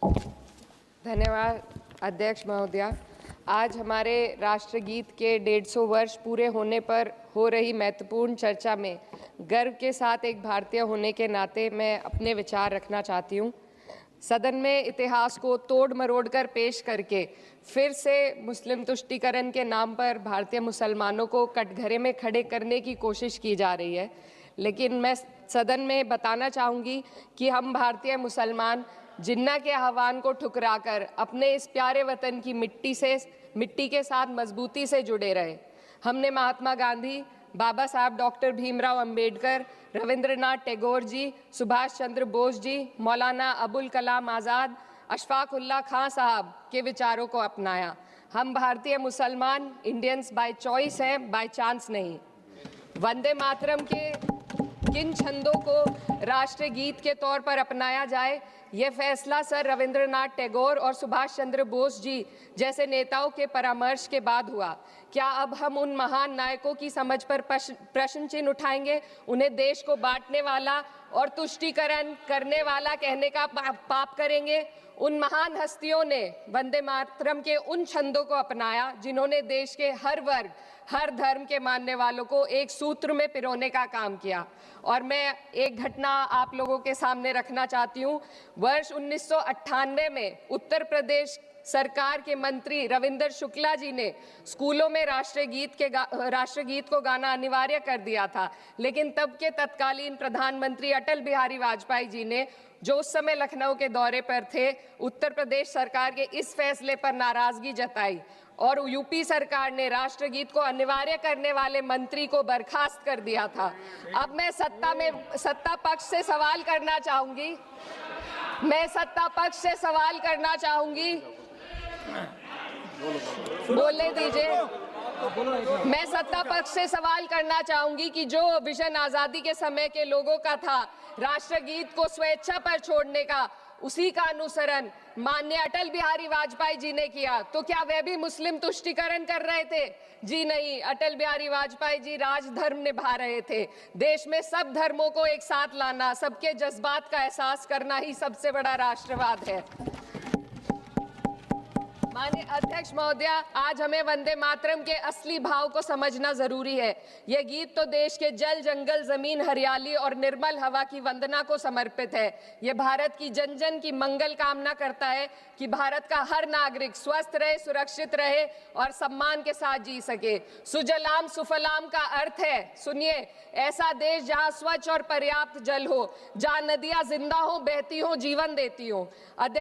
धन्यवाद अध्यक्ष महोदया। आज हमारे राष्ट्रगीत के 150 वर्ष पूरे होने पर हो रही महत्वपूर्ण चर्चा में गर्व के साथ एक भारतीय होने के नाते मैं अपने विचार रखना चाहती हूँ। सदन में इतिहास को तोड़ मरोड़ कर पेश करके फिर से मुस्लिम तुष्टीकरण के नाम पर भारतीय मुसलमानों को कटघरे में खड़े करने की कोशिश की जा रही है। लेकिन मैं सदन में बताना चाहूँगी कि हम भारतीय मुसलमान जिन्ना के आह्वान को ठुकराकर अपने इस प्यारे वतन की मिट्टी के साथ मजबूती से जुड़े रहे। हमने महात्मा गांधी, बाबा साहब डॉक्टर भीमराव अंबेडकर, रविंद्रनाथ टैगोर जी, सुभाष चंद्र बोस जी, मौलाना अबुल कलाम आज़ाद, अशफाक उल्लाह खां साहब के विचारों को अपनाया। हम भारतीय मुसलमान इंडियंस बाय चॉइस हैं, बाय चांस नहीं। वंदे मातरम के किन छंदों को राष्ट्रगीत के तौर पर अपनाया जाए, यह फैसला सर रविंद्रनाथ टैगोर और सुभाष चंद्र बोस जी जैसे नेताओं के परामर्श के बाद हुआ। क्या अब हम उन महान नायकों की समझ पर प्रश्न चिन्ह उठाएंगे? उन्हें देश को बांटने वाला और तुष्टीकरण करने वाला कहने का पाप करेंगे? उन महान हस्तियों ने वंदे मातरम के उन छंदों को अपनाया जिन्होंने देश के हर वर्ग, हर धर्म के मानने वालों को एक सूत्र में पिरोने का काम किया। और मैं एक घटना आप लोगों के सामने रखना चाहती हूँ। वर्ष 1998 में उत्तर प्रदेश सरकार के मंत्री रविंदर शुक्ला जी ने स्कूलों में राष्ट्रगीत को गाना अनिवार्य कर दिया था। लेकिन तब के तत्कालीन प्रधानमंत्री अटल बिहारी वाजपेयी जी ने, जो उस समय लखनऊ के दौरे पर थे, उत्तर प्रदेश सरकार के इस फैसले पर नाराजगी जताई और यूपी सरकार ने राष्ट्रगीत को अनिवार्य करने वाले मंत्री को बर्खास्त कर दिया था। अब मैं सत्ता पक्ष से सवाल करना चाहूंगी। बोलने दीजिए। मैं सत्ता पक्ष से सवाल करना चाहूंगी कि जो विजन आजादी के समय के लोगों का था, राष्ट्रगीत को स्वेच्छा पर छोड़ने का, उसी का अनुसरण माननीय अटल बिहारी वाजपेयी जी ने किया, तो क्या वे भी मुस्लिम तुष्टीकरण कर रहे थे? जी नहीं, अटल बिहारी वाजपेयी जी राजधर्म निभा रहे थे। देश में सब धर्मों को एक साथ लाना, सबके जज्बात का एहसास करना ही सबसे बड़ा राष्ट्रवाद है। माननीय अध्यक्ष महोदया, आज हमें वंदे मातरम के असली भाव को समझना जरूरी है। यह गीत तो देश के जल, जंगल, जमीन, हरियाली और निर्मल हवा की वंदना को समर्पित है। यह भारत की जन जन की मंगल कामना करता है कि भारत का हर नागरिक स्वस्थ रहे, सुरक्षित रहे और सम्मान के साथ जी सके। सुजलाम सुफलाम का अर्थ है, सुनिए, ऐसा देश जहां स्वच्छ और पर्याप्त जल हो, जहां नदियां जिंदा हो, बहती हो, जीवन देती हो।